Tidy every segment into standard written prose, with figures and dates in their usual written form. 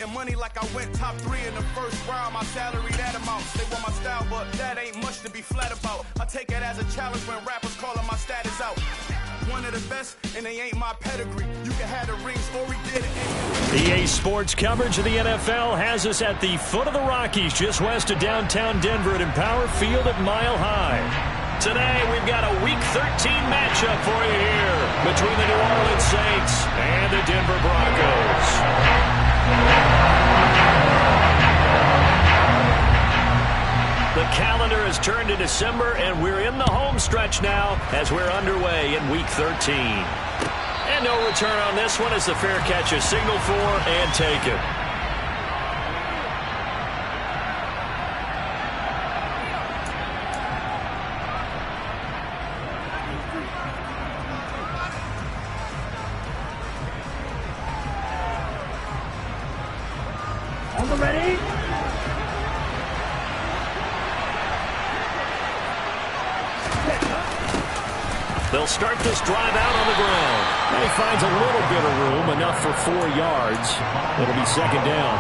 And money like I went top 3 in the first round. My salary that amount. They want my style, but that ain't much to be flat about. I take it as a challenge when rappers calling my status out. One of the best, and they ain't my pedigree. You can have the rings, or we did it. EA Sports coverage of the NFL has us at the foot of the Rockies, just west of downtown Denver at Empower Field at Mile High. Today, we've got a Week 13 matchup for you here between the New Orleans Saints and the Denver Broncos. The calendar has turned to December, and we're in the home stretch now as we're underway in Week 13. And no return on this one as the fair catch is signaled for and taken. Ready? They'll start this drive out on the ground. And he finds a little bit of room, enough for 4 yards. It'll be second down.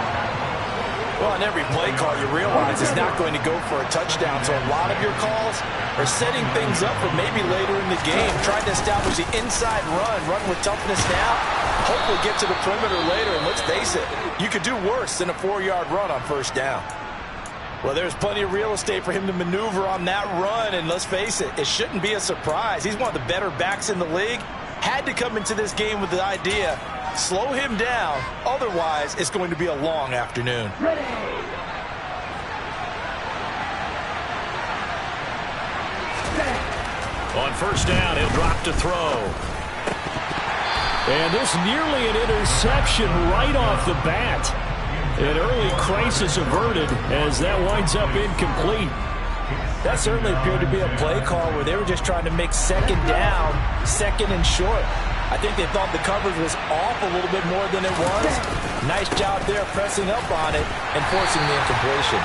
Well, on every play call, you realize it's not going to go for a touchdown. So a lot of your calls are setting things up for maybe later in the game. Trying to establish the inside run with toughness now. Hopefully get to the perimeter later. And let's face it, you could do worse than a 4-yard run on first down. Well, there's plenty of real estate for him to maneuver on that run. And let's face it, it shouldn't be a surprise. He's one of the better backs in the league. Had to come into this game with the idea, slow him down. Otherwise, it's going to be a long afternoon. Ready. On first down, he'll drop to throw. And this nearly an interception right off the bat. An early crisis averted as that winds up incomplete. That certainly appeared to be a play call where they were just trying to make second down, second and short. I think they thought the coverage was off a little bit more than it was. Nice job there pressing up on it and forcing the incompletion.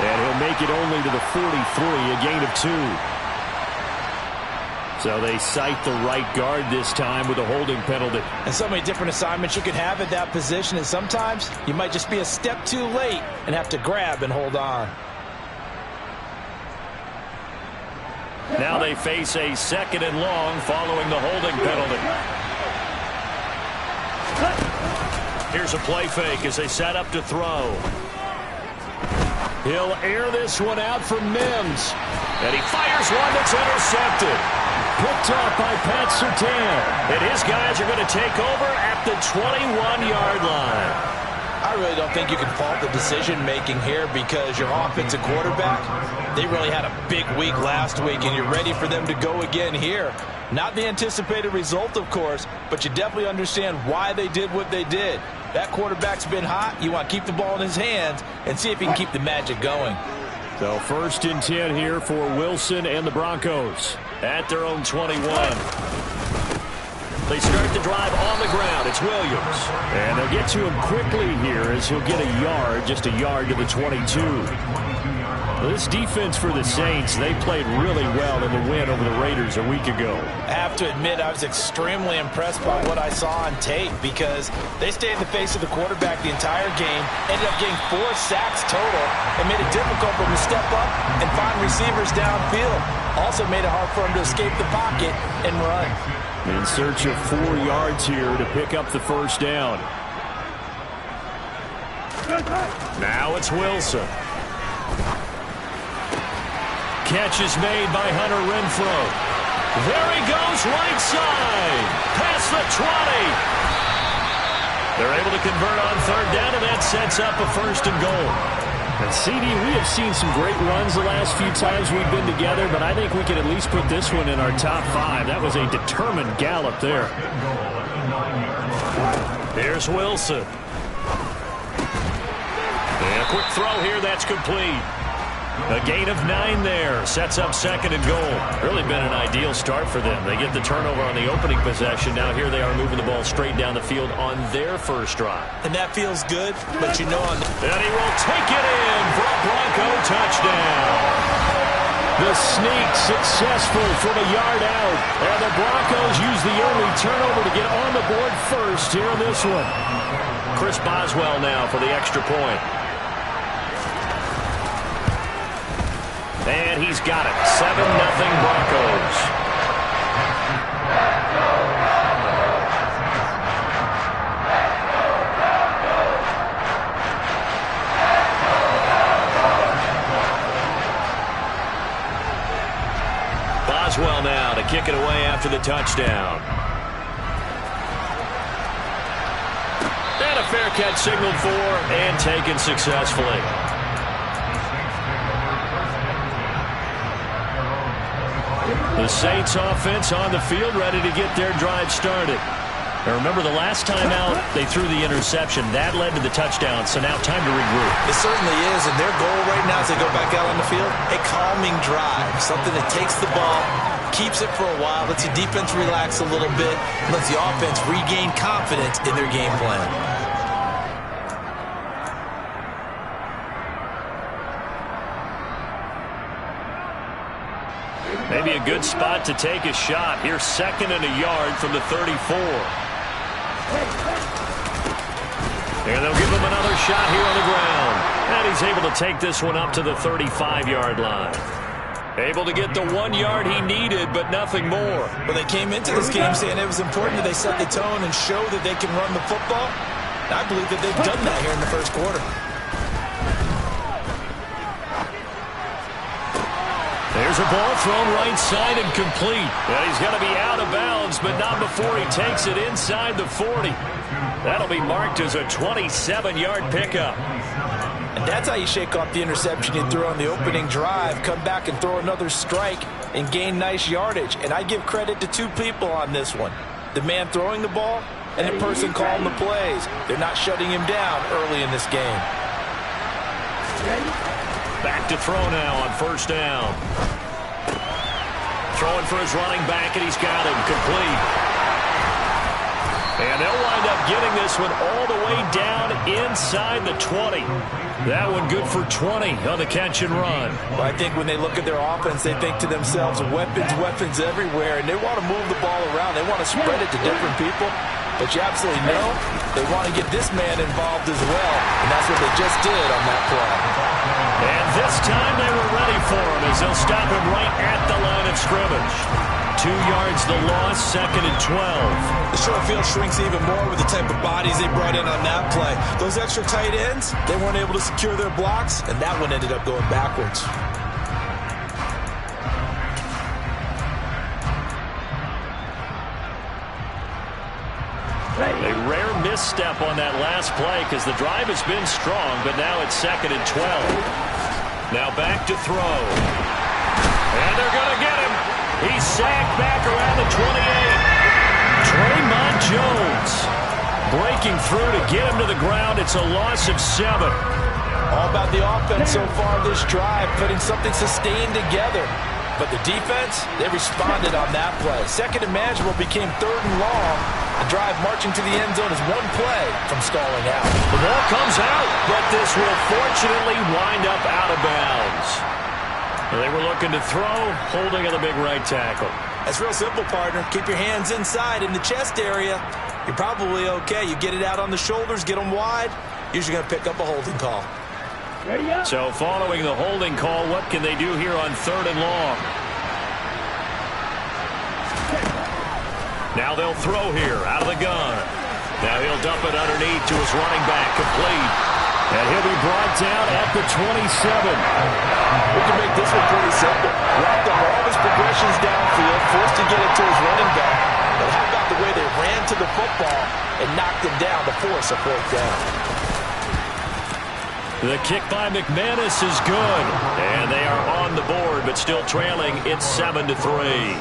And he'll make it only to the 43, a gain of 2. So they cite the right guard this time with a holding penalty. And so many different assignments you can have at that position, and sometimes you might just be a step too late and have to grab and hold on. Now they face a second and long following the holding penalty. Here's a play fake as they set up to throw. He'll air this one out for Mims. And he fires one that's intercepted. Picked off by Pat Surtain. And his guys are going to take over at the 21-yard line. I really don't think you can fault the decision-making here because your offensive quarterback, they really had a big week last week, and you're ready for them to go again here. Not the anticipated result, of course, but you definitely understand why they did what they did. That quarterback's been hot. You want to keep the ball in his hands and see if he can keep the magic going. So 1st and 10 here for Wilson and the Broncos at their own 21. They start the drive on the ground. It's Williams. And they'll get to him quickly here as he'll get a yard, just a yard to the 22. This defense for the Saints, they played really well in the win over the Raiders a week ago. I have to admit, I was extremely impressed by what I saw on tape because they stayed in the face of the quarterback the entire game, ended up getting 4 sacks total, and made it difficult for him to step up and find receivers downfield. Also made it hard for him to escape the pocket and run. In search of 4 yards here to pick up the first down. Now it's Wilson. Catch is made by Hunter Renfrow. There he goes, right side. Past the 20. They're able to convert on third down, and that sets up a 1st and goal. And CD, we have seen some great runs the last few times we've been together, but I think we can at least put this one in our top 5. That was a determined gallop there. Here's Wilson. And a quick throw here, that's complete. A gain of 9 there. Sets up 2nd and goal. Really been an ideal start for them. They get the turnover on the opening possession. Now here they are moving the ball straight down the field on their first drive. And that feels good, but you know... And he will take it in for a Bronco touchdown. The sneak successful from a yard out. And the Broncos use the early turnover to get on the board first here in this one. Chris Boswell now for the extra point. And he's got it. 7-0 Broncos. Boswell now to kick it away after the touchdown. And a fair catch signaled for and taken successfully. The Saints offense on the field ready to get their drive started. Now remember, the last time out, they threw the interception. That led to the touchdown, so now time to regroup. It certainly is, and their goal right now as they go back out on the field, a calming drive, something that takes the ball, keeps it for a while, lets the defense relax a little bit, lets the offense regain confidence in their game plan. Maybe a good spot to take a shot. Here's 2nd and a yard from the 34. And they'll give him another shot here on the ground. And he's able to take this one up to the 35-yard line. Able to get the 1 yard he needed, but nothing more. Well, they came into this game saying it was important that they set the tone and show that they can run the football. I believe that they've done that here in the first quarter. There's a ball thrown right side and complete. And he's going to be out of bounds, but not before he takes it inside the 40. That'll be marked as a 27-yard pickup. And that's how you shake off the interception you threw on the opening drive. Come back and throw another strike and gain nice yardage. And I give credit to two people on this one. The man throwing the ball and the person calling the plays. They're not shutting him down early in this game. Back to throw now on first down. Throwing for his running back, and he's got him complete. And they'll wind up getting this one all the way down inside the 20. That one good for 20 on the catch and run. Well, I think when they look at their offense, they think to themselves, weapons everywhere, and they want to move the ball around. They want to spread it to different people. But you absolutely know they want to get this man involved as well, and that's what they just did on that play. And this time they were ready for him as they'll stop him right at the line of scrimmage. 2 yards the loss, 2nd and 12. The short field shrinks even more with the type of bodies they brought in on that play. Those extra tight ends, they weren't able to secure their blocks, and that one ended up going backwards. A rare misstep on that last play because the drive has been strong, but now it's 2nd and 12. Now back to throw. And they're going to get him. He's sacked back around the 28. Draymond Jones breaking through to get him to the ground. It's a loss of 7. All about the offense so far this drive, putting something sustained together. But the defense, they responded on that play. 2nd and manageable became 3rd and long. The drive marching to the end zone is one play from stalling out. The ball comes out, but this will fortunately wind up out of bounds. They were looking to throw, holding on the big right tackle. That's real simple, partner. Keep your hands inside in the chest area. You're probably okay. You get it out on the shoulders, get them wide. Usually going to pick up a holding call. So following the holding call, what can they do here on 3rd and long? Now they'll throw here out of the gun. Now he'll dump it underneath to his running back, complete. And he'll be brought down at the 27. We can make this one pretty simple. Rocked on all his progressions downfield, forced to get it to his running back. But how about the way they ran to the football and knocked him down to force a 4th down? The kick by McManus is good. And they are on the board, but still trailing. It's 7-3.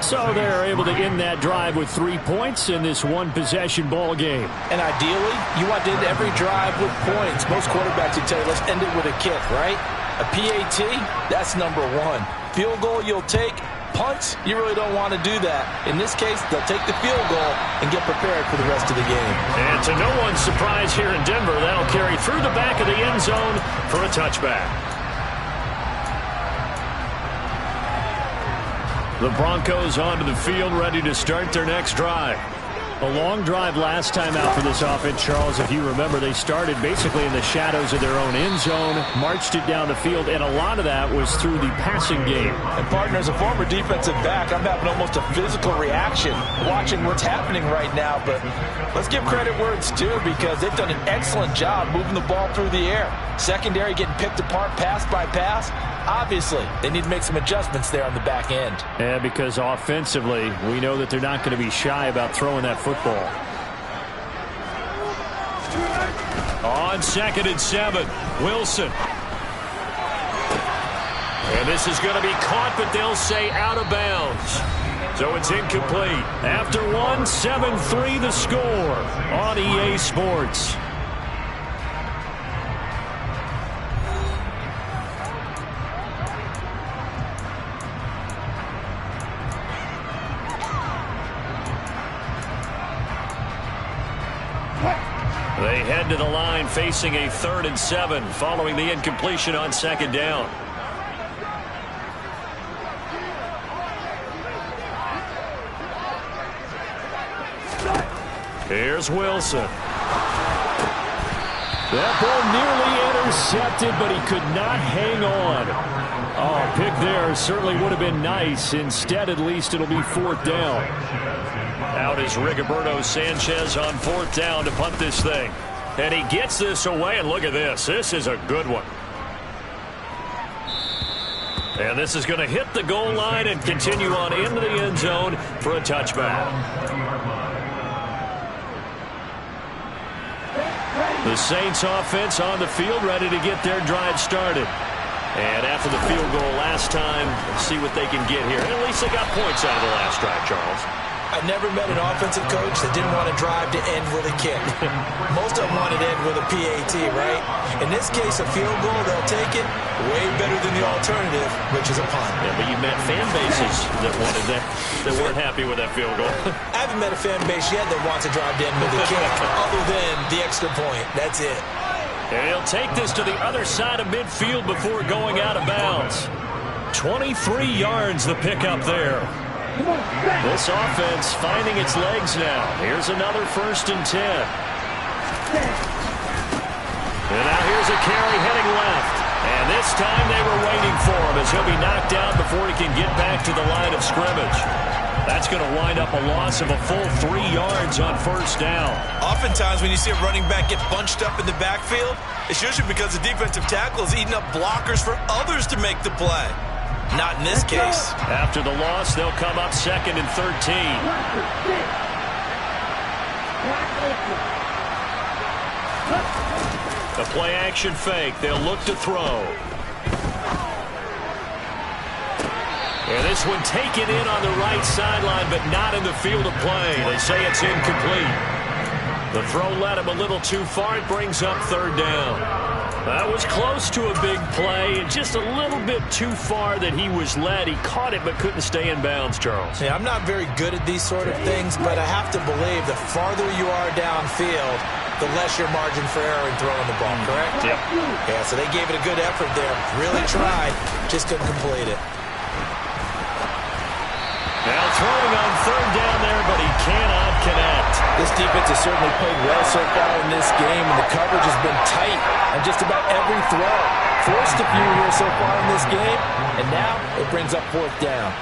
So they're able to end that drive with 3 points in this one-possession ball game. And ideally, you want to end every drive with points. Most quarterbacks would tell you, let's end it with a kick, right? A PAT, that's number 1. Field goal you'll take. Punts, you really don't want to do that. In this case, they'll take the field goal and get prepared for the rest of the game. And to no one's surprise here in Denver, that'll carry through the back of the end zone for a touchback. The Broncos onto the field, ready to start their next drive. A long drive last time out for this offense, Charles. If you remember, they started basically in the shadows of their own end zone, marched it down the field, and a lot of that was through the passing game. And, partner, as a former defensive back, I'm having almost a physical reaction watching what's happening right now. But let's give credit where it's due, because they've done an excellent job moving the ball through the air. Secondary getting picked apart pass by pass. Obviously, they need to make some adjustments there on the back end. Yeah, because offensively, we know that they're not going to be shy about throwing that football. On 2nd and 7, Wilson. And this is going to be caught, but they'll say out of bounds. So it's incomplete. After one, 7-3 the score on EA Sports. They head to the line facing a 3rd and 7 following the incompletion on 2nd down. Here's Wilson. That ball nearly intercepted, but he could not hang on. Oh, pick there certainly would have been nice. Instead, at least it'll be 4th down. Out is Rigoberto Sanchez on 4th down to punt this thing. And he gets this away, and look at this. This is a good one. And this is going to hit the goal line and continue on into the end zone for a touchback. The Saints offense on the field, ready to get their drive started. And after the field goal last time, let's see what they can get here. And at least they got points out of the last drive, Charles. I've never met an offensive coach that didn't want to drive to end with a kick. Most of them wanted to end with a PAT, right? In this case, a field goal, they'll take it way better than the alternative, which is a punt. Yeah, but you met fan bases that wanted that weren't happy with that field goal. I haven't met a fan base yet that wants to drive to end with a kick, other than the extra point. That's it. And he'll take this to the other side of midfield before going out of bounds. 23 yards the pickup there. This offense finding its legs now. Here's another 1st and 10. And now here's a carry heading left. And this time they were waiting for him as he'll be knocked out before he can get back to the line of scrimmage. That's going to wind up a loss of a full 3 yards on 1st down. Oftentimes when you see a running back get bunched up in the backfield, it's usually because the defensive tackle is eating up blockers for others to make the play. Not in this case. After the loss, they'll come up 2nd and 13. The play action fake. They'll look to throw. And this one taken in on the right sideline, but not in the field of play. They say it's incomplete. The throw led him a little too far. It brings up 3rd down. That was close to a big play, and just a little bit too far that he was led. He caught it but couldn't stay in bounds, Charles. Yeah, I'm not very good at these sort of things, but I have to believe the farther you are downfield, the less your margin for error in throwing the ball, correct? Yep. Yeah, so they gave it a good effort there. Really tried, just couldn't complete it. Now throwing on 3rd down there, but he cannot connect. This defense has certainly played well so far in this game, and the coverage has been tight on just about every throw. Forced a few here so far in this game, and now it brings up 4th down.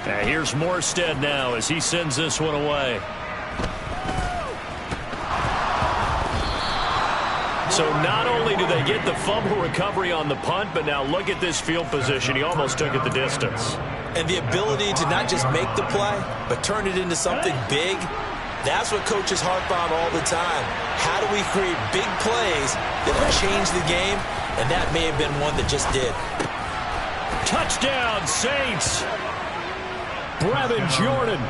Now here's Morstead now as he sends this one away. So not only do they get the fumble recovery on the punt, but now look at this field position. He almost took it the distance. And the ability to not just make the play, but turn it into something big, that's what coaches harp on all the time. How do we create big plays that'll change the game? And that may have been one that just did. Touchdown, Saints! Brevin Jordan,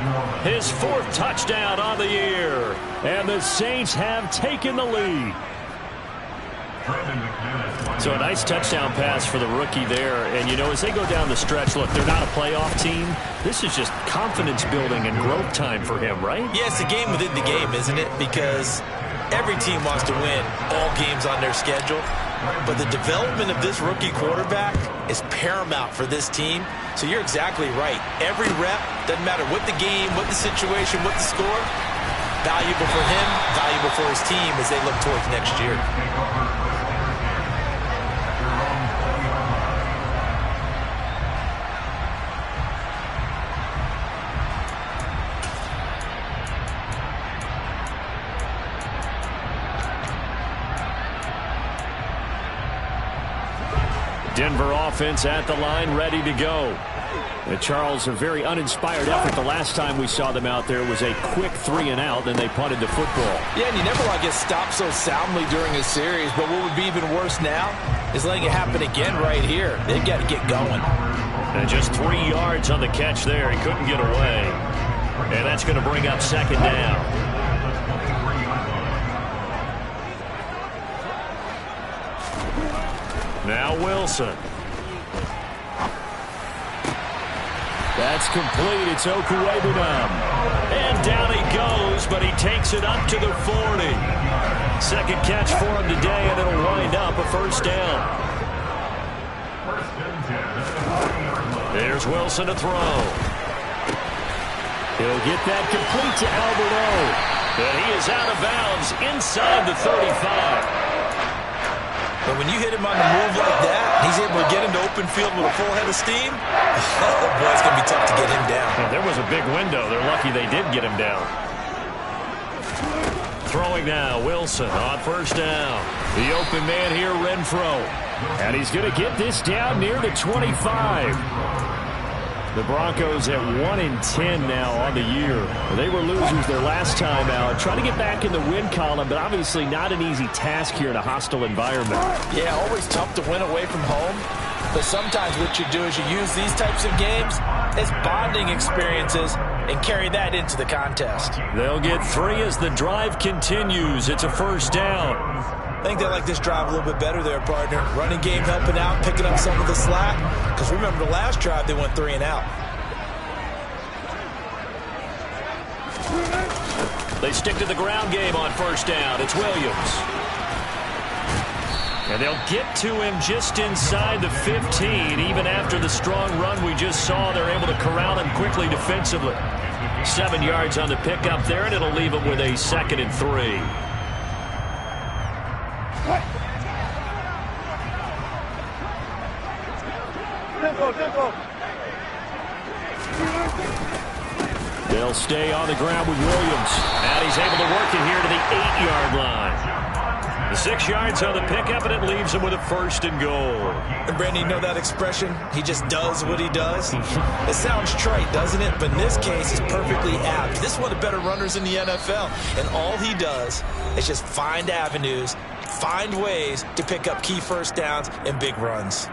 his 4th touchdown on the year. And the Saints have taken the lead. So a nice touchdown pass for the rookie there. And, you know, as they go down the stretch, look, they're not a playoff team. This is just confidence building and growth time for him, right? Yeah, it's a game within the game, isn't it? Because every team wants to win all games on their schedule. But the development of this rookie quarterback is paramount for this team. So you're exactly right. Every rep, doesn't matter what the game, what the situation, what the score, valuable for him, valuable for his team as they look towards next year. Denver offense at the line, ready to go. And Charles, a very uninspired effort. The last time we saw them out there was a quick 3-and-out, then they punted the football. Yeah, and you never want to get stopped so soundly during a series, but what would be even worse now is letting it happen again right here. They've got to get going. And just 3 yards on the catch there. He couldn't get away. And that's going to bring up second down. Now Wilson. That's complete. It's Okuwebunam. And down he goes, but he takes it up to the 40. Second catch for him today, and it'll wind up a first down. There's Wilson to throw. He'll get that complete to Alberto. And he is out of bounds inside the 35. But when you hit him on the move like that, he's able to get into open field with a full head of steam. Oh, boy, it's going to be tough to get him down. Well, there was a big window. They're lucky they did get him down. Throwing now, Wilson on first down. The open man here, Renfro. And he's going to get this down near the 25. The Broncos at 1-10 now on the year. They were losers their last time out. Trying to get back in the win column, but obviously not an easy task here in a hostile environment. Yeah, always tough to win away from home. But sometimes what you do is you use these types of games as bonding experiences and carry that into the contest. They'll get 3 as the drive continues. It's a first down. I think they like this drive a little bit better there, partner. Running game helping out, picking up some of the slack. Because remember the last drive, they went 3-and-out. They stick to the ground game on first down. It's Williams. And they'll get to him just inside the 15. Even after the strong run we just saw, they're able to corral him quickly defensively. 7 yards on the pickup there, and it'll leave him with a 2nd and 3. They'll stay on the ground with Williams. And he's able to work it here to the 8-yard line. The 6 yards on the pickup, and it leaves him with a 1st and goal. And Brandon, you know that expression? He just does what he does? It sounds trite, doesn't it? But in this case, it's perfectly apt. This is one of the better runners in the NFL. And all he does is just find avenues, find ways to pick up key first downs and big runs.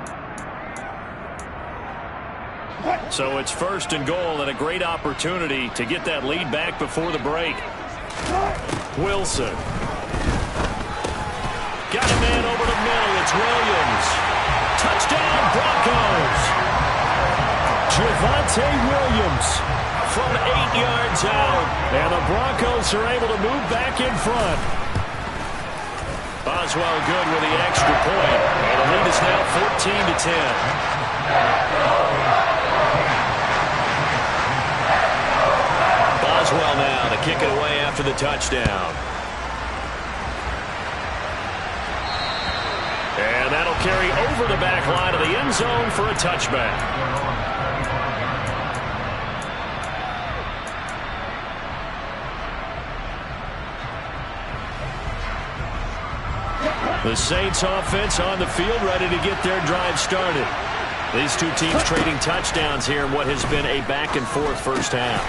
So it's 1st and goal, and a great opportunity to get that lead back before the break. Wilson. Got a man over the middle. It's Williams. Touchdown, Broncos. Javonte Williams from 8 yards out. And the Broncos are able to move back in front. Boswell good with the extra point. And the lead is now 14-10. Boswell now to kick it away after the touchdown. And that'll carry over the back line of the end zone for a touchback. The Saints offense on the field ready to get their drive started. These two teams trading touchdowns here in what has been a back-and-forth first half.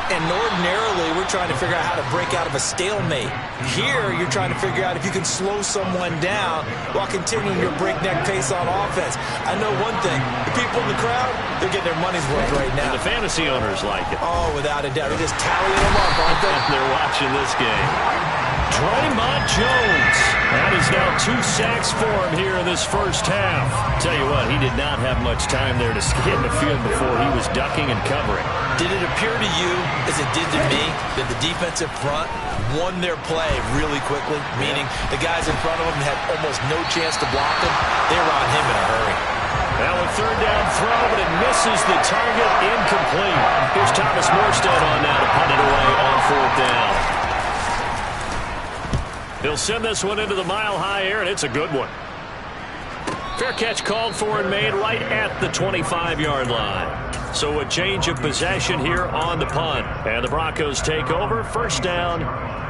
And ordinarily, we're trying to figure out how to break out of a stalemate. Here, you're trying to figure out if you can slow someone down while continuing your breakneck pace on offense. I know one thing. The people in the crowd, they're getting their money's worth right now. And the fantasy owners like it. Oh, without a doubt. They're just tallying them up, aren't they? They're watching this game. Draymond Jones. That is now 2 sacks for him here in this first half. Tell you what, he did not have much time there to skid the field before he was ducking and covering. Did it appear to you, as it did to me, that the defensive front won their play really quickly? Meaning the guys in front of them had almost no chance to block him. They were on him in a hurry. Now a third down throw, but it misses the target, incomplete. Here's Thomas Morstead on now to punt it away on fourth down. He'll send this one into the mile-high air, and it's a good one. Fair catch called for and made right at the 25-yard line. So a change of possession here on the punt. And the Broncos take over, first down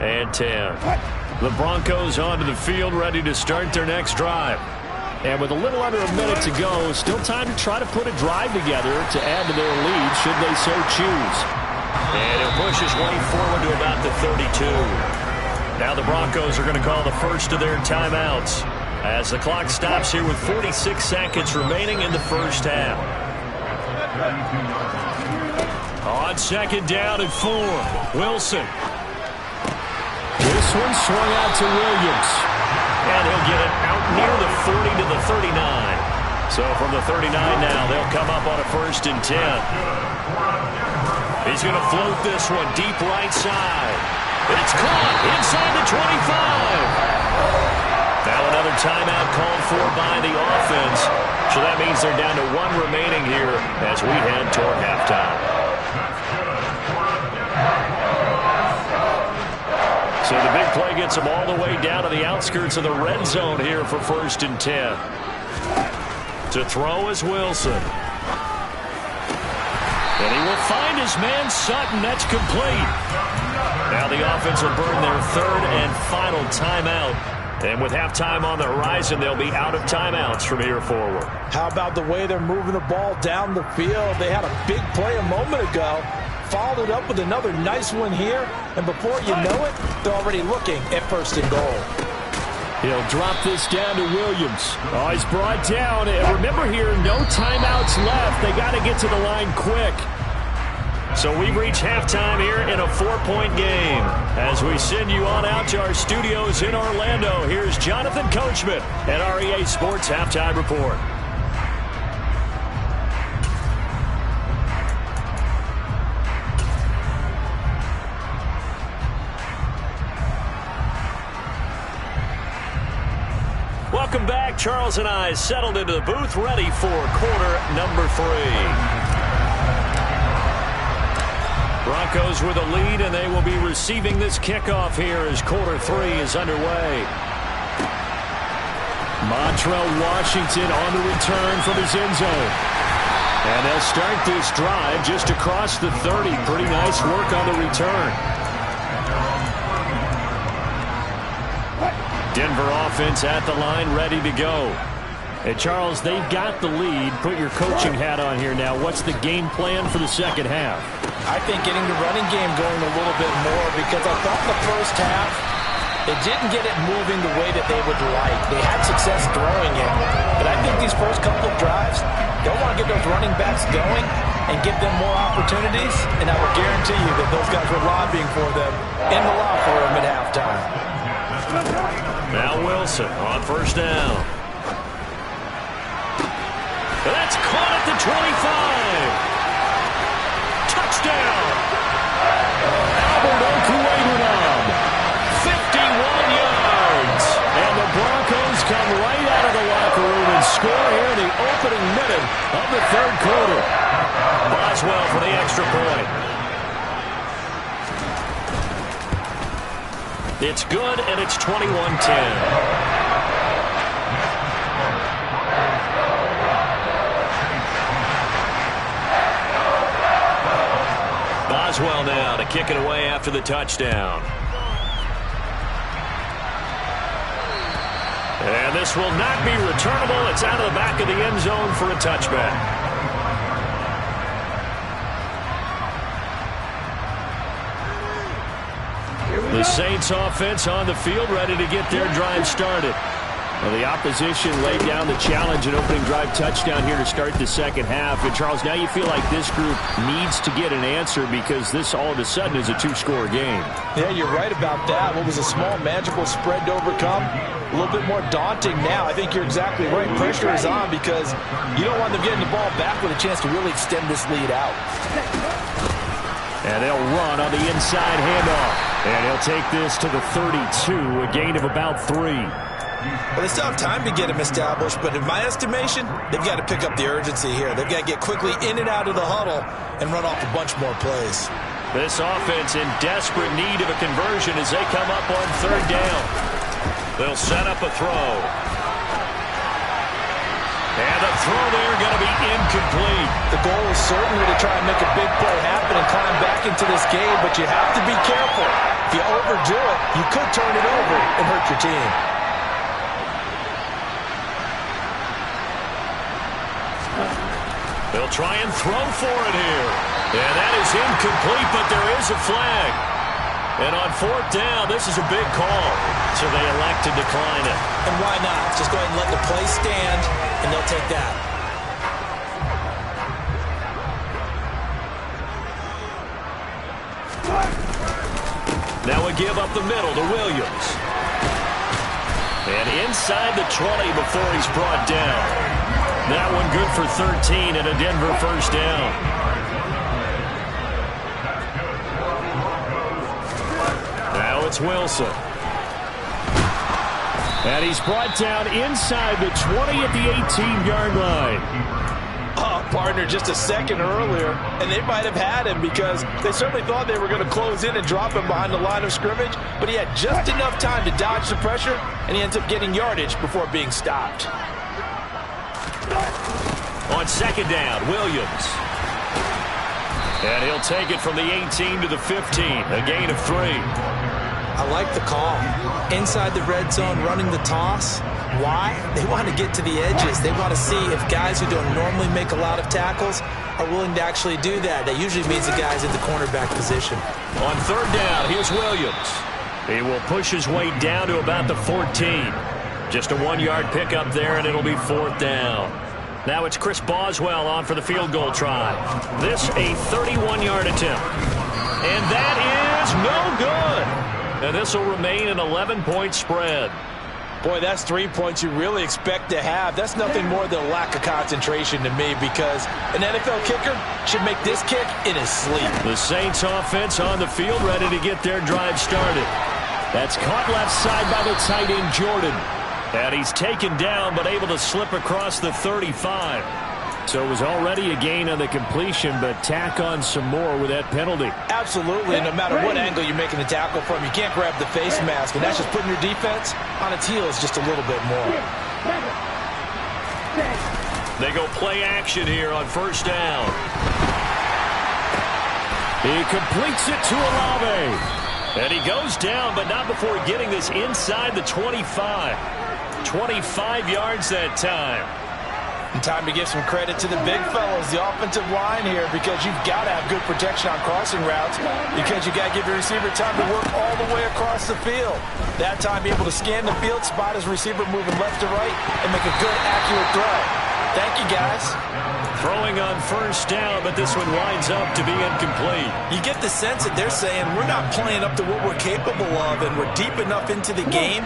and 10. The Broncos onto the field, ready to start their next drive. And with a little under a minute to go, still time to try to put a drive together to add to their lead, should they so choose. And he'll push his way forward to about the 32. Now the Broncos are going to call the first of their timeouts as the clock stops here with 46 seconds remaining in the first half. On second down and 4, Wilson. This one swung out to Williams. And he'll get it out near the 40 to the 39. So from the 39 now, they'll come up on a first and 10. He's going to float this one deep right side. It's caught inside the 25. Now another timeout called for by the offense. So that means they're down to 1 remaining here as we head toward halftime. So the big play gets them all the way down to the outskirts of the red zone here for first and 10. To throw is Wilson. And he will find his man Sutton. That's complete. Now the offense will burn their third and final timeout. And with halftime on the horizon, they'll be out of timeouts from here forward. How about the way they're moving the ball down the field? They had a big play a moment ago. Followed it up with another nice one here. And before you know it, they're already looking at first and goal. He'll drop this down to Williams. Oh, he's brought down. And remember here, no timeouts left. They got to get to the line quick. So we've reached halftime here in a 4-point game. As we send you on out to our studios in Orlando, here's Jonathan Coachman at our EA Sports Halftime Report. Welcome back. Charles and I settled into the booth, ready for quarter number 3. Broncos with a lead, and they will be receiving this kickoff here as quarter 3 is underway. Montrell Washington on the return from his end zone. And they'll start this drive just across the 30. Pretty nice work on the return. Denver offense at the line, ready to go. Hey, Charles, they've got the lead. Put your coaching hat on here now. What's the game plan for the second half? I think getting the running game going a little bit more, because I thought the first half, it didn't get it moving the way that they would like. They had success throwing it. But I think these first couple of drives, they'll want to get those running backs going and give them more opportunities. And I will guarantee you that those guys were lobbying for them in the locker room at halftime. Now Wilson on first down. That's caught at the 25. Touchdown. Albert Okwuegbunam. 51 yards. And the Broncos come right out of the locker room and score here in the opening minute of the third quarter. Boswell for the extra point. It's good, and it's 21-10. Boswell now to kick it away after the touchdown. And this will not be returnable. It's out of the back of the end zone for a touchback. The Saints offense on the field, ready to get their drive started. Well, the opposition laid down the challenge and opening drive touchdown here to start the second half. And, Charles, now you feel like this group needs to get an answer because this all of a sudden is a 2-score game. Yeah, you're right about that. What was a small magical spread to overcome, a little bit more daunting now. I think you're exactly right. Pressure is on because you don't want them getting the ball back with a chance to really extend this lead out. And they'll run on the inside handoff. And he'll take this to the 32, a gain of about 3. Well, they still have time to get him established, but in my estimation, they've got to pick up the urgency here. They've got to get quickly in and out of the huddle and run off a bunch more plays. This offense in desperate need of a conversion as they come up on third down. They'll set up a throw. And the throw there going to be incomplete. The goal is certainly to try and make a big play happen and climb back into this game, but you have to be careful. If you overdo it, you could turn it over and hurt your team. They'll try and throw for it here. And that is incomplete, but there is a flag. And on fourth down, this is a big call. So they elect to decline it. And why not? Just go ahead and let the play stand, and they'll take that. Now we give up the middle to Williams. And inside the 20 before he's brought down. That one good for 13 and a Denver first down. Now it's Wilson. And he's brought down inside the 20 at the 18-yard line. Partner, just a second earlier, and they might have had him because they certainly thought they were going to close in and drop him behind the line of scrimmage, but he had just enough time to dodge the pressure, and he ends up getting yardage before being stopped. On second down, Williams. And he'll take it from the 18 to the 15, a gain of 3. I like the call. Inside the red zone, running the toss. Why? They want to get to the edges. They want to see if guys who don't normally make a lot of tackles are willing to actually do that. That usually means the guy's in the cornerback position. On third down, here's Williams. He will push his way down to about the 14. Just a 1-yard pickup there, and it'll be fourth down. Now it's Chris Boswell on for the field goal try. This a 31-yard attempt. And that is no good. And this will remain an 11-point spread. Boy, that's 3 points you really expect to have. That's nothing more than a lack of concentration to me because an NFL kicker should make this kick in his sleep. The Saints offense on the field ready to get their drive started. That's caught left side by the tight end Jordan. And he's taken down but able to slip across the 35. So it was already a gain on the completion, but tack on some more with that penalty. Absolutely, and no matter what angle you're making the tackle from, you can't grab the face mask, and that's just putting your defense on its heels just a little bit more. They go play action here on first down. He completes it to Olave. And he goes down, but not before getting this inside the 25. 25 yards that time. And time to give some credit to the big fellows, the offensive line here, because you've got to have good protection on crossing routes because you got to give your receiver time to work all the way across the field. That time, be able to scan the field, spot his receiver moving left to right, and make a good, accurate throw. Thank you, guys. Throwing on first down, but this one winds up to be incomplete. You get the sense that they're saying we're not playing up to what we're capable of, and we're deep enough into the game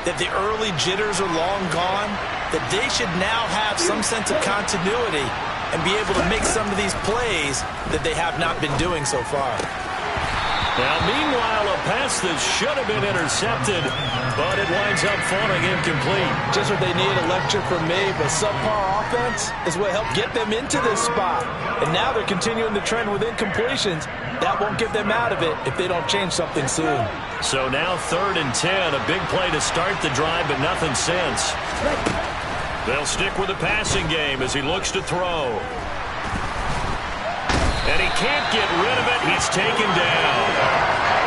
that the early jitters are long gone, that they should now have some sense of continuity and be able to make some of these plays that they have not been doing so far. Now, meanwhile, a pass that should have been intercepted, but it winds up falling incomplete. Just what they need, a lecture from me, but subpar offense is what helped get them into this spot. And now they're continuing the trend with incompletions. That won't get them out of it if they don't change something soon. So now 3rd and 10, a big play to start the drive, but nothing since. They'll stick with the passing game as he looks to throw. And he can't get rid of it. He's taken down.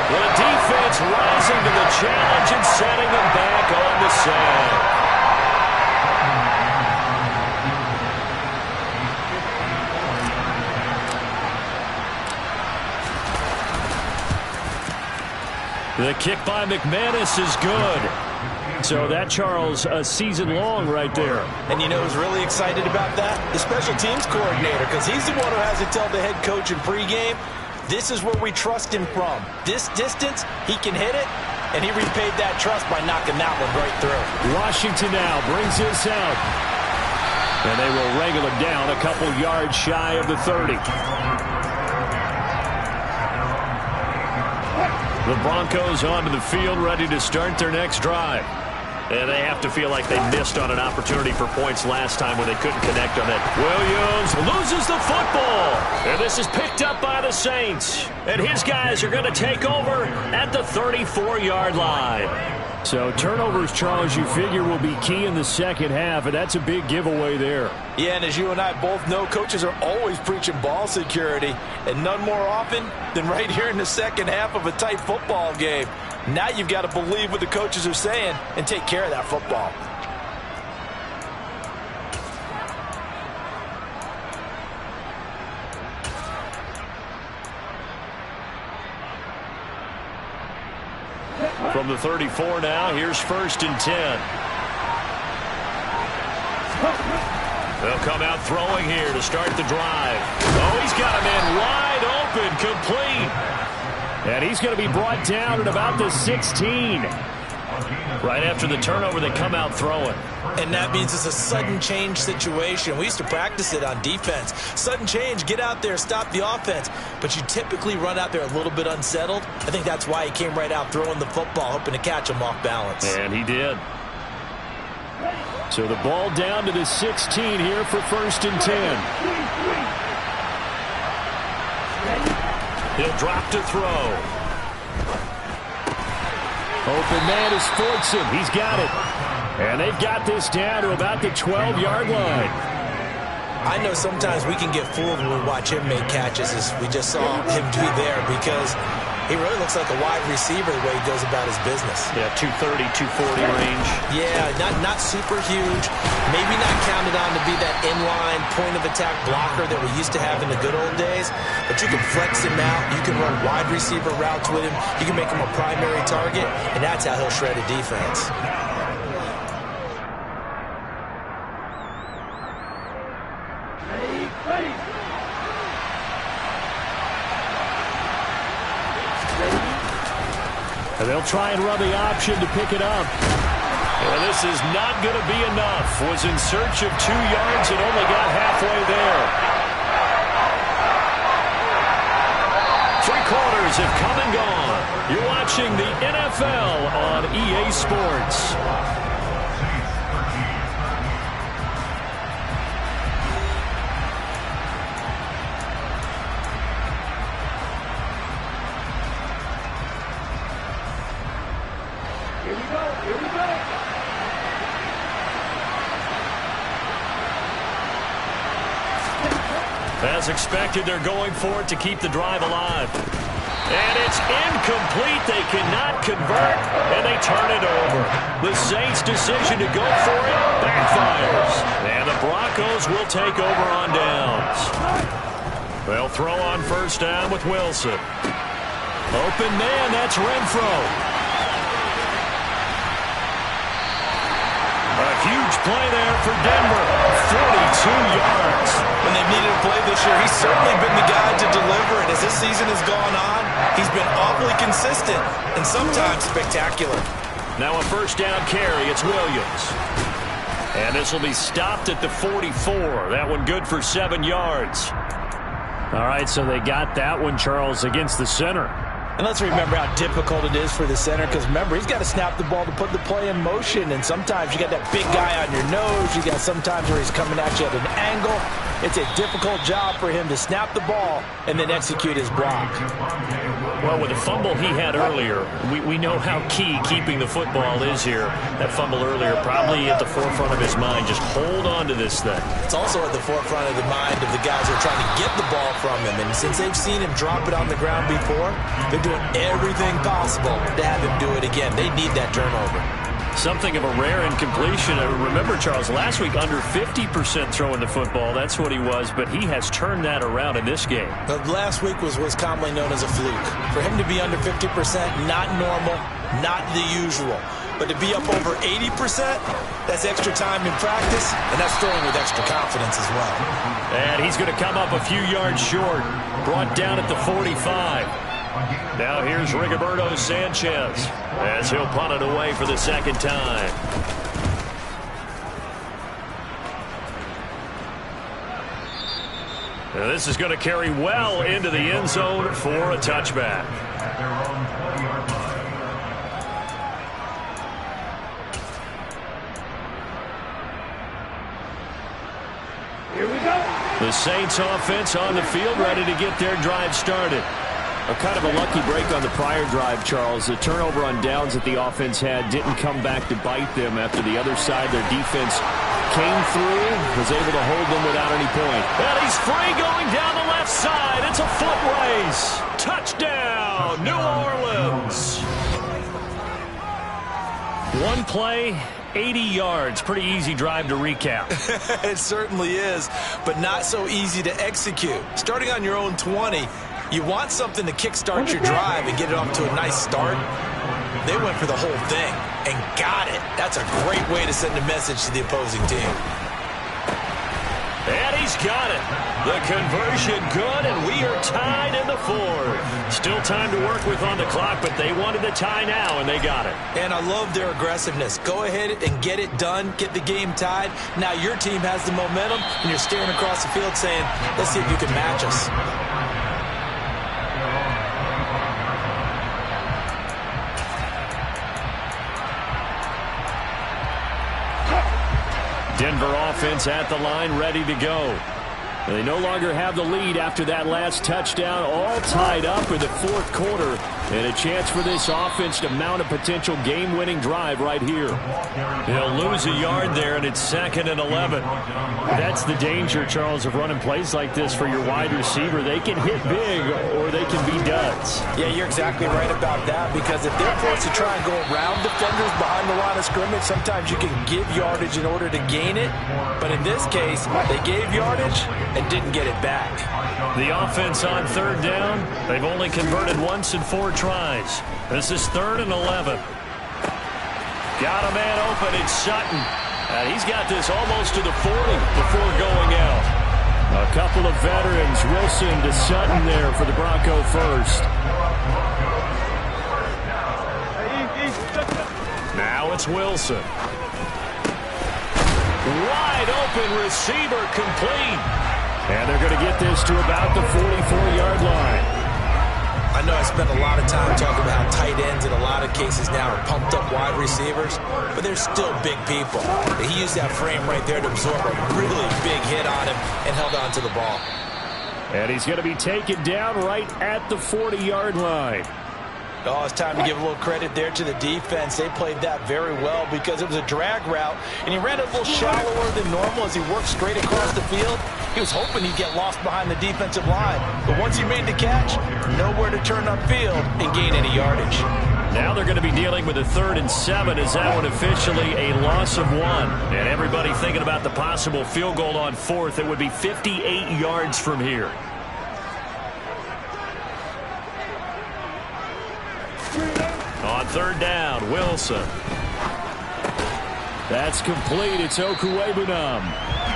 The defense rising to the challenge and setting him back on the sack. The kick by McManus is good. So that, Charles, a season long right there. And you know who's really excited about that? The special teams coordinator, because he's the one who has to tell the head coach in pregame, this is where we trust him from. This distance, he can hit it, and he repaid that trust by knocking that one right through. Washington now brings this out. And they will wrangle it down a couple yards shy of the 30. The Broncos onto the field, ready to start their next drive. And they have to feel like they missed on an opportunity for points last time when they couldn't connect on it. Williams loses the football. And this is picked up by the Saints. And his guys are going to take over at the 34-yard line. So turnovers, Charles, you figure will be key in the second half, and that's a big giveaway there. Yeah, and as you and I both know, coaches are always preaching ball security, and none more often than right here in the second half of a tight football game. Now you've got to believe what the coaches are saying and take care of that football. From the 34 now, here's 1st and 10. They'll come out throwing here to start the drive. Oh, he's got him in wide open, complete. And he's going to be brought down at about the 16. Right after the turnover, they come out throwing. And that means it's a sudden change situation. We used to practice it on defense. Sudden change, get out there, stop the offense. But you typically run out there a little bit unsettled. I think that's why he came right out throwing the football, hoping to catch him off balance. And he did. So the ball down to the 16 here for 1st and 10. He'll drop to throw. Open man is Fortson. He's got it. And they've got this down to about the 12-yard line. I know sometimes we can get fooled when we watch him make catches, as we just saw him do there, because he really looks like a wide receiver the way he goes about his business. Yeah, 230, 240 range. Yeah, not super huge. Maybe not counted on to be that inline point-of-attack blocker that we used to have in the good old days. But you can flex him out. You can run wide receiver routes with him. You can make him a primary target, and that's how he'll shred a defense. And they'll try and run the option to pick it up. Well, this is not going to be enough. Was in search of 2 yards and only got halfway there. 3 quarters have come and gone. You're watching the NFL on EA Sports. As expected, they're going for it to keep the drive alive. And it's incomplete. They cannot convert, and they turn it over. The Saints' decision to go for it backfires. And the Broncos will take over on downs. They'll throw on 1st down with Wilson. Open man, that's Renfro. A huge play there for Denver. 42 yards. When they've needed a play this year, he's certainly been the guy to deliver it. As this season has gone on, he's been awfully consistent and sometimes spectacular. Now a 1st down carry. It's Williams. And this will be stopped at the 44. That one good for 7 yards. All right, so they got that one, Charles, against the center. And let's remember how difficult it is for the center, because remember, he's got to snap the ball to put the play in motion, and sometimes you got that big guy on your nose. You got sometimes where he's coming at you at an angle. It's a difficult job for him to snap the ball and then execute his block. Well, with the fumble he had earlier, we know how key keeping the football is here. That fumble earlier probably at the forefront of his mind. Just hold on to this thing. It's also at the forefront of the mind of the guys who are trying to get the ball from him. And since they've seen him drop it on the ground before, they're doing everything possible to have him do it again. They need that turnover. Something of a rare incompletion. Remember, Charles, last week under 50% throwing the football. That's what he was, but he has turned that around in this game. The last week was commonly known as a fluke. For him to be under 50%, not normal, not the usual. But to be up over 80%, that's extra time in practice, and that's throwing with extra confidence as well. And he's going to come up a few yards short, brought down at the 45. Now here's Rigoberto Sanchez as he'll punt it away for the 2nd time. Now this is going to carry well into the end zone for a touchback. The Saints offense on the field, ready to get their drive started. Kind of a lucky break on the prior drive, Charles. The turnover on downs that the offense had didn't come back to bite them after the other side. Their defense came through, was able to hold them without any point. And he's free going down the left side. It's a foot race. Touchdown, New Orleans. One play, 80 yards. Pretty easy drive to recap. It certainly is, but not so easy to execute. Starting on your own 20, you want something to kickstart your drive and get it off to a nice start. They went for the whole thing and got it. That's a great way to send a message to the opposing team. And he's got it. The conversion good, and we are tied in the fourth. Still time to work with on the clock, but they wanted the tie now, and they got it. And I love their aggressiveness. Go ahead and get it done. Get the game tied. Now your team has the momentum, and you're staring across the field saying, let's see if you can match us. Denver offense at the line, ready to go. They no longer have the lead after that last touchdown, all tied up in the fourth quarter, and a chance for this offense to mount a potential game-winning drive right here. They'll lose a yard there, and it's 2nd and 11. That's the danger, Charles, of running plays like this for your wide receiver. They can hit big, or they can be duds. Yeah, you're exactly right about that, because if they're forced to try and go around defenders behind the line of scrimmage, sometimes you can give yardage in order to gain it. But in this case, they gave yardage and didn't get it back. The offense on 3rd down, they've only converted once in 4 tries. This is 3rd and 11. Got a man open, it's Sutton. And he's got this almost to the 40 before going out. A couple of veterans, Wilson to Sutton there for the Bronco first. Now it's Wilson. Wide open receiver, complete. And they're going to get this to about the 44-yard line. I know I spent a lot of time talking about how tight ends in a lot of cases now are pumped up wide receivers, but they're still big people. He used that frame right there to absorb a really big hit on him and held on to the ball. And he's going to be taken down right at the 40-yard line. Oh, it's time to give a little credit there to the defense. They played that very well because it was a drag route, and he ran a little shallower than normal as he worked straight across the field. He was hoping he'd get lost behind the defensive line, but once he made the catch, nowhere to turn upfield and gain any yardage. Now they're going to be dealing with a 3rd and 7. Is that one officially a loss of 1? And everybody thinking about the possible field goal on 4th. It would be 58 yards from here. On 3rd down, Wilson. That's complete. It's Okwuegbunam.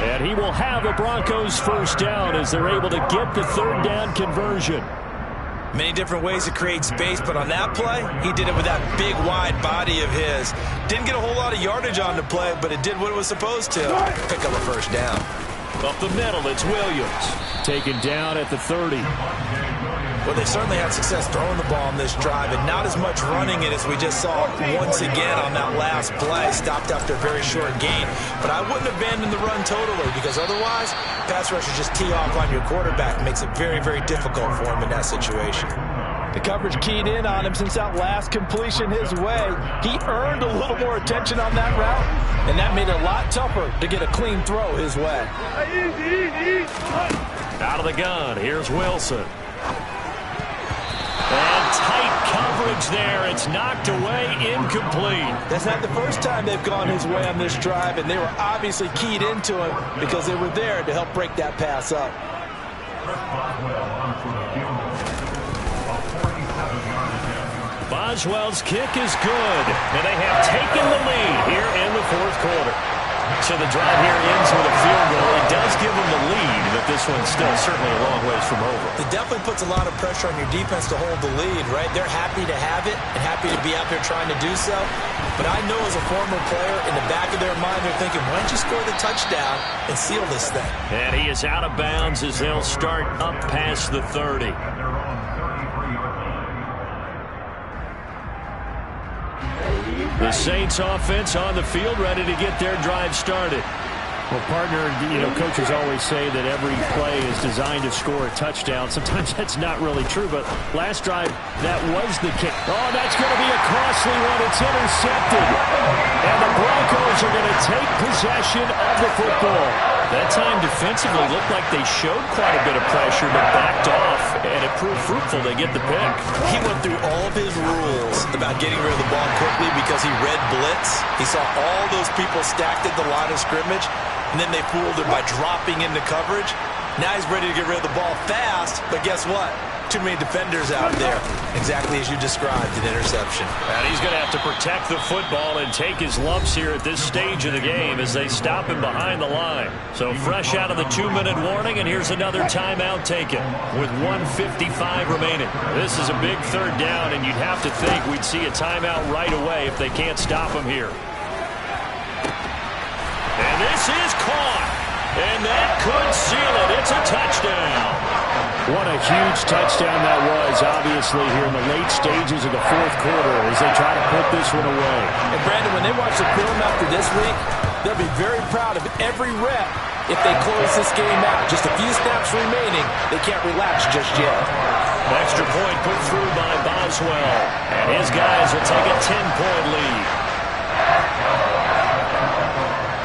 And he will have a Broncos first down as they're able to get the 3rd down conversion. Many different ways to create space, but on that play, he did it with that big, wide body of his. Didn't get a whole lot of yardage on the play, but it did what it was supposed to. Pick up a first down. Up the middle, it's Williams. Taken down at the 30. Well, they certainly had success throwing the ball on this drive, and not as much running it as we just saw once again on that last play. Stopped after a very short gain. But I wouldn't abandon the run totally, because otherwise, pass rushers just tee off on your quarterback. It makes it very, very difficult for him in that situation. The coverage keyed in on him since that last completion his way. He earned a little more attention on that route, and that made it a lot tougher to get a clean throw his way. Out of the gun, here's Wilson. And tight coverage there. It's knocked away, incomplete. That's not the first time they've gone his way on this drive, and they were obviously keyed into him because they were there to help break that pass up. Boswell's kick is good, and they have taken the lead here in the 4th quarter. So the drive here ends with a field goal. It does give them the lead, but this one's still certainly a long ways from over. It definitely puts a lot of pressure on your defense to hold the lead, right? They're happy to have it and happy to be out there trying to do so. But I know as a former player, in the back of their mind, they're thinking, why don't you score the touchdown and seal this thing? And he is out of bounds as they'll start up past the 30. The Saints offense on the field, ready to get their drive started. Well, partner, coaches always say that every play is designed to score a touchdown. Sometimes that's not really true, but last drive, that was the kick. Oh, that's going to be a costly one. It's intercepted. And the Broncos are going to take possession of the football. That time defensively looked like they showed quite a bit of pressure, but backed off, and it proved fruitful. They get the pick. He went through all of his rules about getting rid of the ball quickly because he read blitz. He saw all those people stacked at the line of scrimmage, and then they fooled him by dropping into coverage. Now he's ready to get rid of the ball fast, but guess what? Too many defenders out there. Exactly as you described, an interception. And he's going to have to protect the football and take his lumps here at this stage of the game as they stop him behind the line. So fresh out of the 2-minute warning, and here's another timeout taken with 1:55 remaining. This is a big third down, and you'd have to think we'd see a timeout right away if they can't stop him here. And this is caught. And that could seal it. It's a touchdown. What a huge touchdown that was, obviously, here in the late stages of the fourth quarter as they try to put this one away. And, Brandon, when they watch the film after this week, they'll be very proud of every rep if they close this game out. Just a few snaps remaining. They can't relax just yet. Extra point put through by Boswell. And his guys will take a 10-point lead.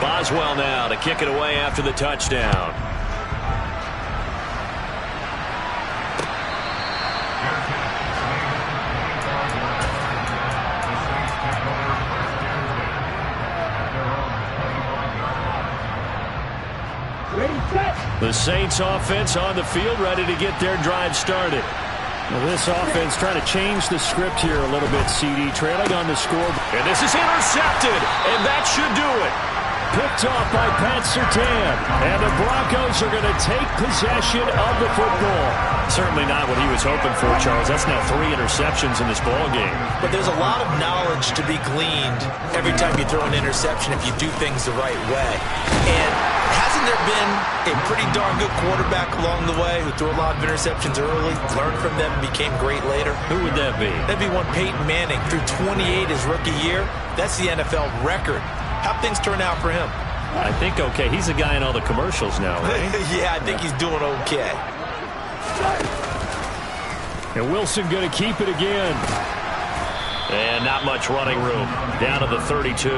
Boswell now to kick it away after the touchdown. The Saints offense on the field, ready to get their drive started. Well, this offense trying to change the script here a little bit, CD, trailing on the score. And this is intercepted, and that should do it. Picked off by Pat Surtain. And the Broncos are going to take possession of the football. Certainly not what he was hoping for, Charles. That's now 3 interceptions in this ball game. But there's a lot of knowledge to be gleaned every time you throw an interception if you do things the right way. And hasn't there been a pretty darn good quarterback along the way who threw a lot of interceptions early, learned from them, and became great later? Who would that be? That'd be one Peyton Manning. Threw 28 his rookie year. That's the NFL record. How'd things turn out for him? I think okay. He's the guy in all the commercials now, right? Yeah, I think he's doing okay. And Wilson going to keep it again. And not much running room. Down to the 32.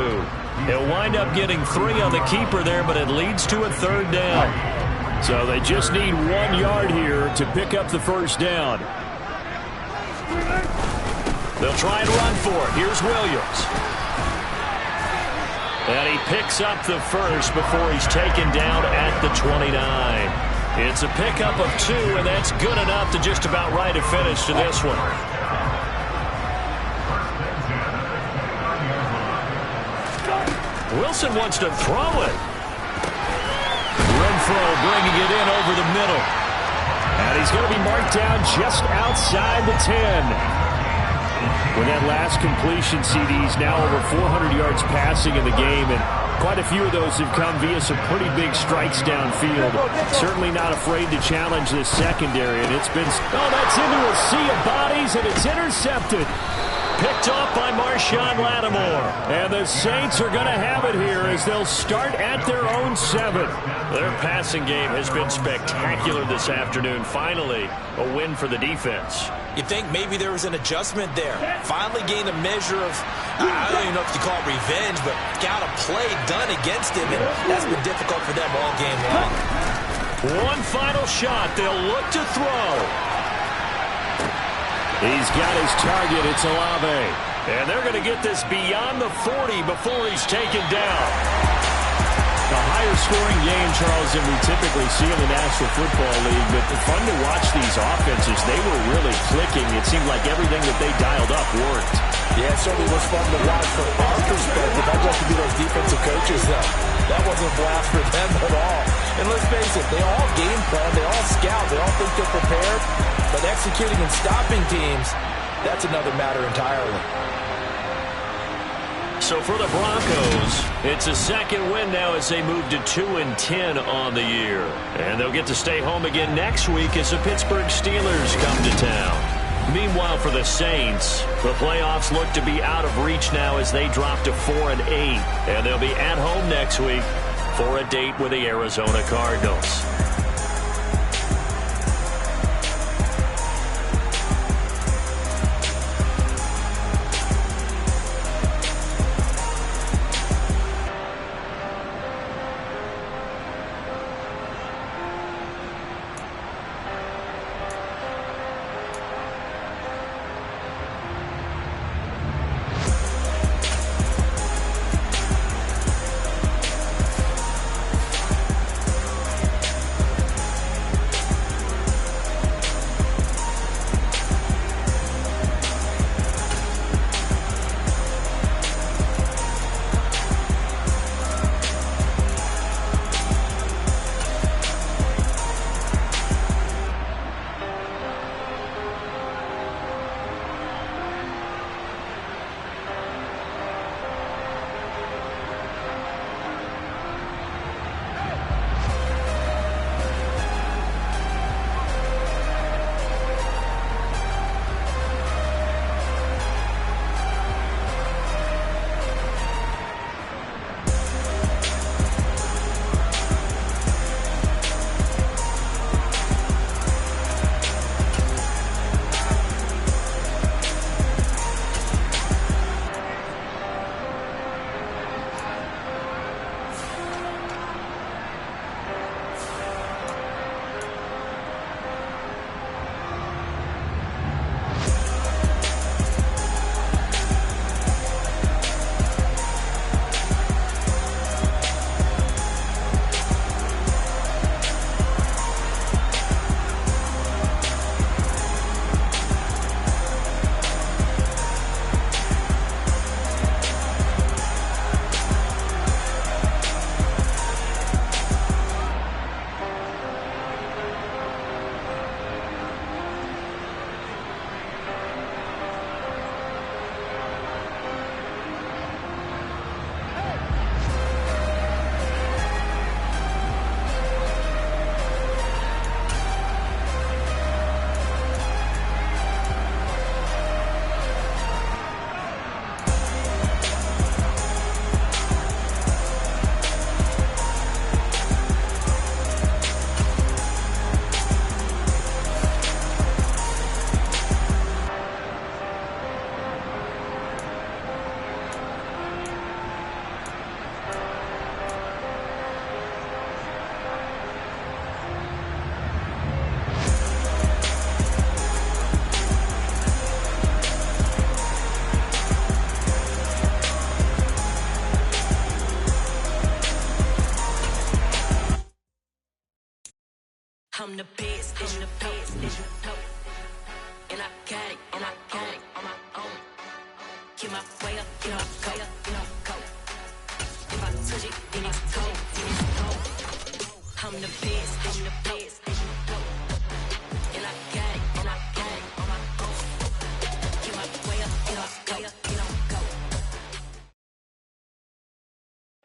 He'll wind up getting 3 on the keeper there, but it leads to a third down. So they just need 1 yard here to pick up the first down. They'll try and run for it. Here's Williams. And he picks up the first before he's taken down at the 29. It's a pickup of 2, and that's good enough to just about write a finish to this one. Wilson wants to throw it. Renfro bringing it in over the middle. And he's going to be marked down just outside the 10. With that last completion, CD's now over 400 yards passing in the game, and quite a few of those have come via some pretty big strikes downfield. Certainly not afraid to challenge this secondary, and it's been... Oh, that's into a sea of bodies, and it's intercepted. Picked off by Marshawn Lattimore. And the Saints are going to have it here as they'll start at their own 7. Their passing game has been spectacular this afternoon. Finally, a win for the defense. You think maybe there was an adjustment there. Finally gained a measure of, I don't even know if you call it revenge, but got a play done against him, and that's been difficult for them all game long. One final shot. They'll look to throw. He's got his target. It's Olave. And they're going to get this beyond the 40 before he's taken down. A higher scoring game, Charles, than we typically see in the National Football League. But fun to watch these offenses. They were really clicking. It seemed like everything that they dialed up worked. Yeah, it certainly was fun to watch from our perspective. I'd love to be those defensive coaches, though. That wasn't a blast for them at all. And let's face it, they all game plan, they all scout, they all think they're prepared. But executing and stopping teams, that's another matter entirely. So for the Broncos, it's a second win now as they move to 2-10 on the year. And they'll get to stay home again next week as the Pittsburgh Steelers come to town. Meanwhile, for the Saints, the playoffs look to be out of reach now as they drop to 4-8. And they'll be at home next week, for a date with the Arizona Cardinals. I'm the best, I'm the best, and I got it, and I got it on my own. Get my way up, get my way up, get my go. If I touch it, then it's cold, then it's cold. I'm the best, I'm the best, and I got it, and I got it on my own. Get my way up, get my way up, get my go.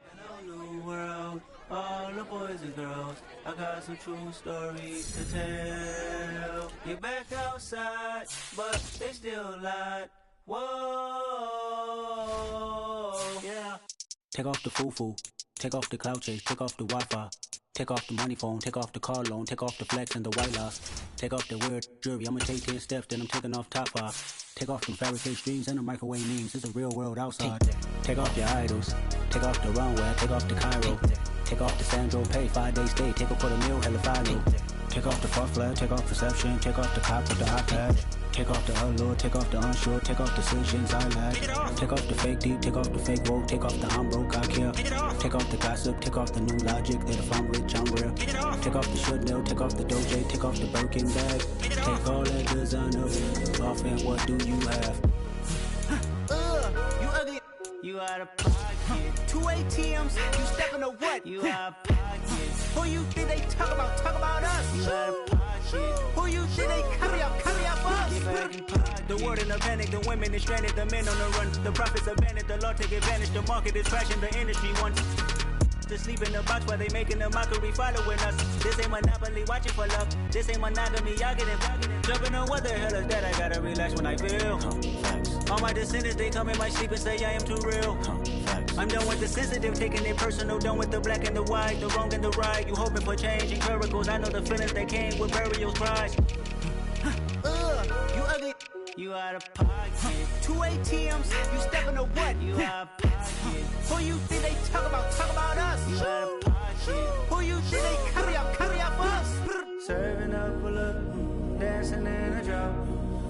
Hello, new world, all the boys and girls. I got some true stories to tell. You're back outside, but they still lied. Whoa, yeah. Take off the foo-foo, take off the cloud chase, take off the Wi-Fi. Take off the money phone, take off the car loan, take off the flex and the white loss. Take off the weird jewelry, I'ma take 10 steps, then I'm taking off top 5. Take off them fabricate streams and the microwave memes, it's a real world outside. Take off your idols, take off the runway, take off the Cairo. Take off the Sandro pay, 5 days stay, take a quarter meal, hella final. Take off the far flag, take off perception, take off the cop with the iPad. Take off the allure, take off the unsure, take off decisions I lack. Take off the fake deep, take off the fake woke, take off the I'm broke, I care. Take off the gossip, take off the new logic, that if I'm rich, I'm real. Take off the should know, take off the doje, take off the Birkin bag. Take all that designer off and what do you have? You ugly. You out of pocket. 2 ATMs, you stepping to what? You out of pocket. Who you think they talk about? Talk about us. You out of pocket. Who you think they carry up us? The world in a panic, the women is stranded, the men on the run. The profits abandoned, the law take advantage, the market is crashing, the industry wants to sleep in the box while they making a mockery following us. This ain't Monopoly, watching for love. This ain't monogamy, y'all getting jumping on what the hell is that? I gotta relax when I feel. All my descendants, they come in my sleep and say I am too real. I'm done with the sensitive, taking it personal. Done with the black and the white, the wrong and the right. You hoping for change and miracles. I know the feelings that came with burial cries. You ugly. You out of pocket. 2 ATMs, you stepping to what? You out of pocket. Who you think they talk about us? You out of pocket. Who you think they carry up for us? Serving up a look, dancing in a drop.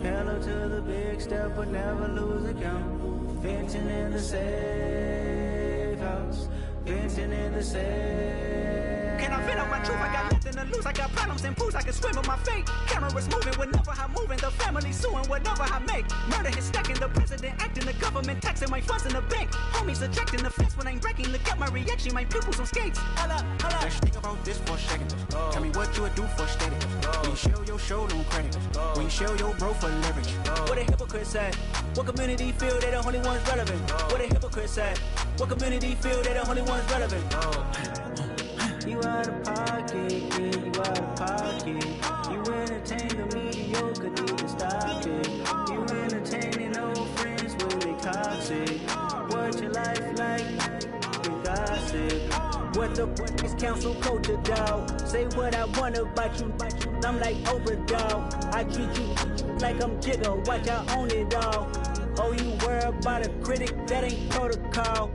Hello to the big step, but never lose a count. Venting in the safe house. Venting in the safe. Can I vent out my truth? I got nothing to lose. I got problems and fools. I can swim with my fate. Cameras moving whenever I'm moving. The family suing whatever I make. Murder is stacking. The president acting. The government taxing my funds in the bank. Homies ejecting the fence when I'm breaking. Look at my reaction. My pupils on skates. Hold up. Let's think about this for a second. Tell me what you would do for status. When you show your show, no credit. When you show your bro for leverage. What a hypocrite said. What community feel they the only ones relevant? What a hypocrite said. What community feel they the only ones relevant? You out of pocket, yeah, you out of pocket. You entertain the mediocre, need to stop it. You entertaining old friends when they toxic. What your life like? You gossip. What the is council culture, dog? Say what I want about you. I'm like Oprah, dog. I treat you like I'm Jigga. Watch I own it all. Oh, you worry about a critic? That ain't protocol.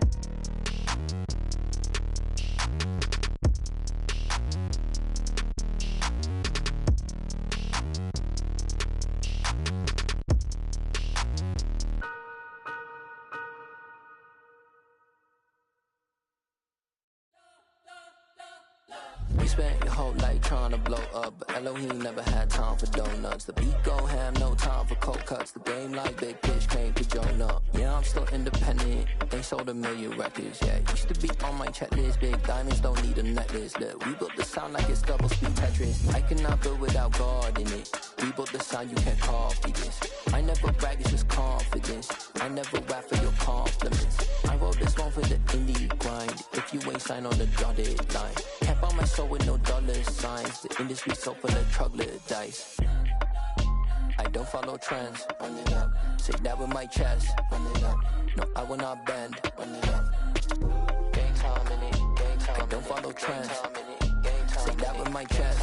You spent your whole life trying to blow up, but Elohim never had time for donuts. The beat go ham, no time for cold cuts. The game like Big Pitch came to Jonah. Yeah, I'm still independent. They sold 1 million records. Yeah, used to be on my checklist. Big diamonds don't need a necklace. Look, we built the sound like it's double speed Tetris. I cannot build without God in it. We built the sound, you can't copy this. I never brag, it's just confidence. I never rap for your compliments. I wrote this one for the indie grind. If you ain't signed on the dotted line, can't buy my soul with no dollar signs. The industry so full of troglodytes. I don't follow trends. Run it up. Say that with my chest. Run it up. No, I will not bend. Run it up. Gang time in it. Gang time. I don't follow trends. Say that with my chest.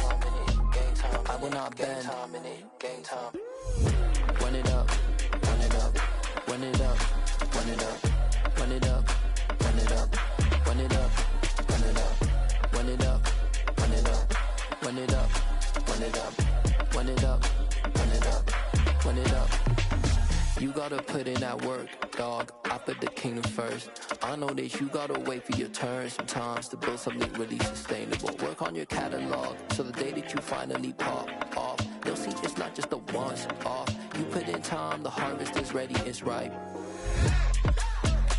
I will not bend. Gang time. Run it up. Run it up. Run it up. Run it up. Run it up. Run it up. Run it up. Run it up. Run it up. Run it up. Run it up. Run it up. Run it up. Run it up. Run it up. You gotta put in that work, dog. I put the kingdom first. I know that you gotta wait for your turn sometimes to build something really sustainable. Work on your catalog, so the day that you finally pop off, you'll see it's not just a once off. You put in time, the harvest is ready, it's ripe.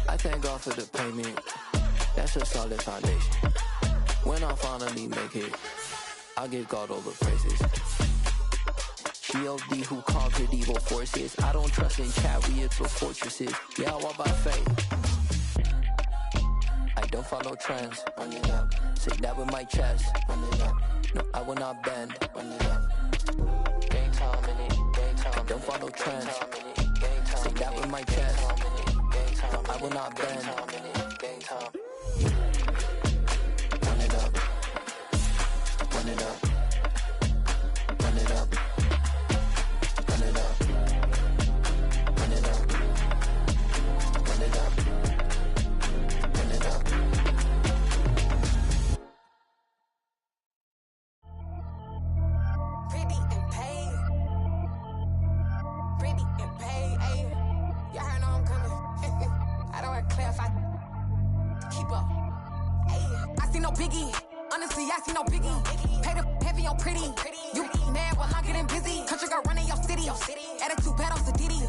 I thank God for the payment. That's a solid foundation. When I finally make it, I'll give God all the praises. G.O.D. who conquered evil forces. I don't trust in chariots or fortresses. Yeah, I walk by faith. I don't follow trends. Run it up. Say that with my chest. Run it up. No, I will not bend. Run it up. Gang time in it. Gang time. I don't follow trends. Say that with my chest. No, I will not bend. Gang time. Run it up. Run it up. Run it up. Run it up. Run it up. Run it up. Run it up. Pretty and paid. Pretty and paid. Ayy. Y'all heard I'm coming. I don't want to clarify. Keep up. Ayy. I see no biggie. Honestly, I see no biggie. Pay the heavy on pretty. You mad while I'm getting busy. Country girl running your city. Attitude bad on Sadidi.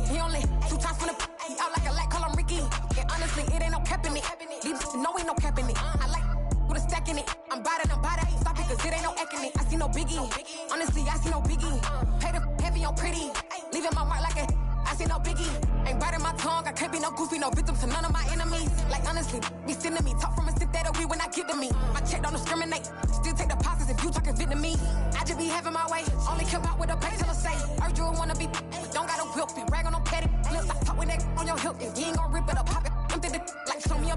He only 2 times from the he out like a lack, call him Ricky. And honestly, it ain't no cap in it. These know ain't no cap in it. I like with a stack in it. I'm by that, ain't stop it, cause it ain't no acting it. I see no biggie. Honestly, I see no biggie. Pay the heavy on pretty. Leaving my mark like a I see no biggie. Ain't biting my tongue. I can't be no goofy, no victim to none of my enemies. Like honestly, be sending me talk from a sit that we when I get to me. My check don't discriminate. Still take deposits if you talking Vietnamese. I just be having my way. Only care about what a pay till I say. Urge you wanna be, but don't got a whip. Rag on no petty. Lips like talk with that on your hip. If you ain't gon' rip it up, pop it. Empty the like show me a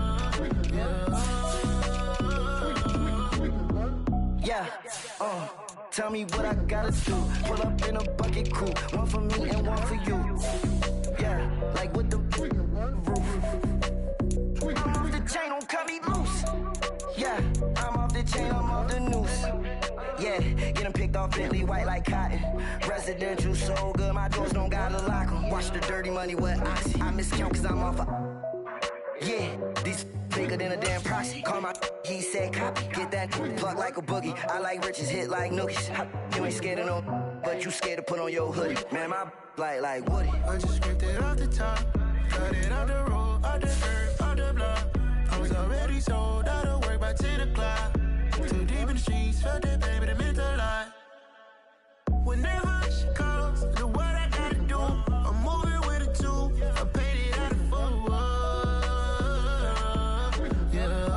me what I gotta do. Pull up in a bucket crew, one for me and one for you. Yeah, like with the roof. I'm off the chain, don't cut me loose. Yeah, I'm off the chain, I'm off the noose. Yeah, getting picked off Bentley white like cotton. Residential so good, my doors don't gotta lock 'em. Watch the dirty money with oxy. I miscount cause I'm off yeah, these bigger than a damn proxy. Call my he said copy. Get that plug like a boogie. I like riches, hit like nookies. You ain't scared of no, but you scared to put on your hoodie. Man, my like Woody. I just scraped it off the top. Cut it on the road, on the curb, on the block. I was already sold out of work by 10 o'clock. Too deep in the streets, felt that baby, that meant a lot. Whenever she calls, do what I gotta do. I'm moving with a two. I paid it out of full. Yeah.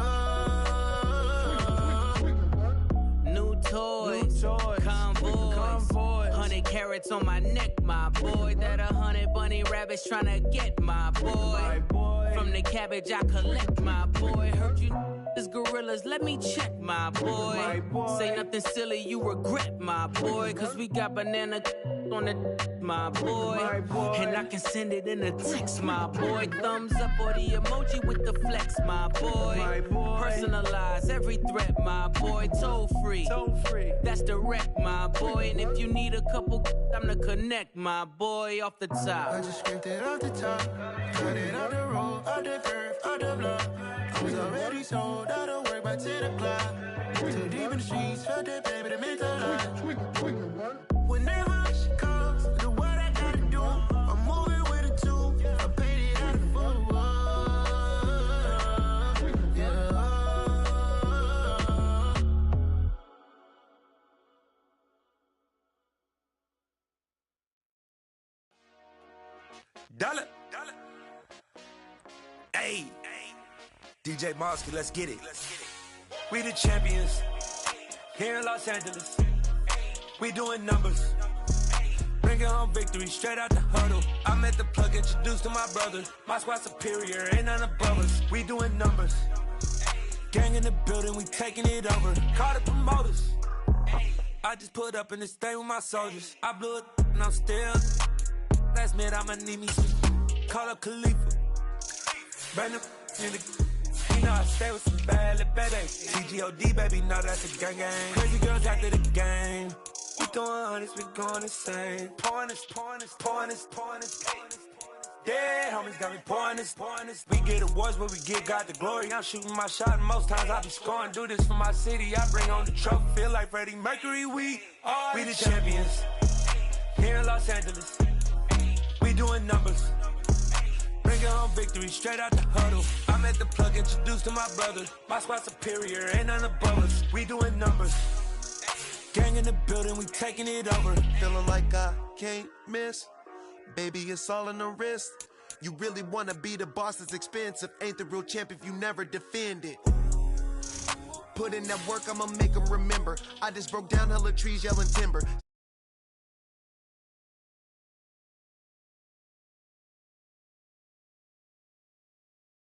New toys, convoys, 100 carats on my neck, my boy. That 100 bunny rabbits tryna get my boy. From the cabbage I collect, my boy. Heard you is gorillas, let me check, my boy. Say nothing silly, you regret, my boy. Cause we got banana on the my boy. And I can send it in a text, my boy. Thumbs up or the emoji with the flex, my boy. Personalize every threat, my boy. Toll free, that's direct, my boy. And if you need a couple, I'm the connect, my boy. Off the top, I just scraped it off the top. Cut it on the road, on the curve, on the block. I was already sold out of work by 10 o'clock. Too deep in the streets, felt that baby, that meant a lot. Whenever she calls, do what I gotta do. I'm moving with a two. I paid it out of full. Yeah. Dollar. Hey. DJ Mosky, let's get it. We the champions here in Los Angeles. We doing numbers. Bringing home victory straight out the huddle. I met the plug, introduced to my brother. My squad superior, ain't none above us. We doing numbers. Gang in the building, we taking it over. Call the promoters. I just put up in this thing with my soldiers. I blew it and I'm still. Last minute, I'ma need me some. Call up Khalifa. Brand new in the. You know I stay with some bad little baby. TGOD, baby, know that's a gang gang. Crazy girls after the game. We throwing hundreds, we going insane. Pouring this. Dead homies got me pouring this. We get awards, but we get God the glory. I'm shooting my shot, and most times I be scoring. Do this for my city, I bring on the trophy. Feel like Freddie Mercury, we the champions. Here in Los Angeles, we doing numbers. Bringing home victory straight out the huddle. I met the plug, introduced to my brother. My squad superior, ain't none above us. We doing numbers. Gang in the building, we taking it over. Feeling like I can't miss. Baby, it's all in the wrist. You really wanna be the boss, it's expensive. Ain't the real champ if you never defend it. Put in that work, I'ma make them remember. I just broke down hella trees, yelling timber.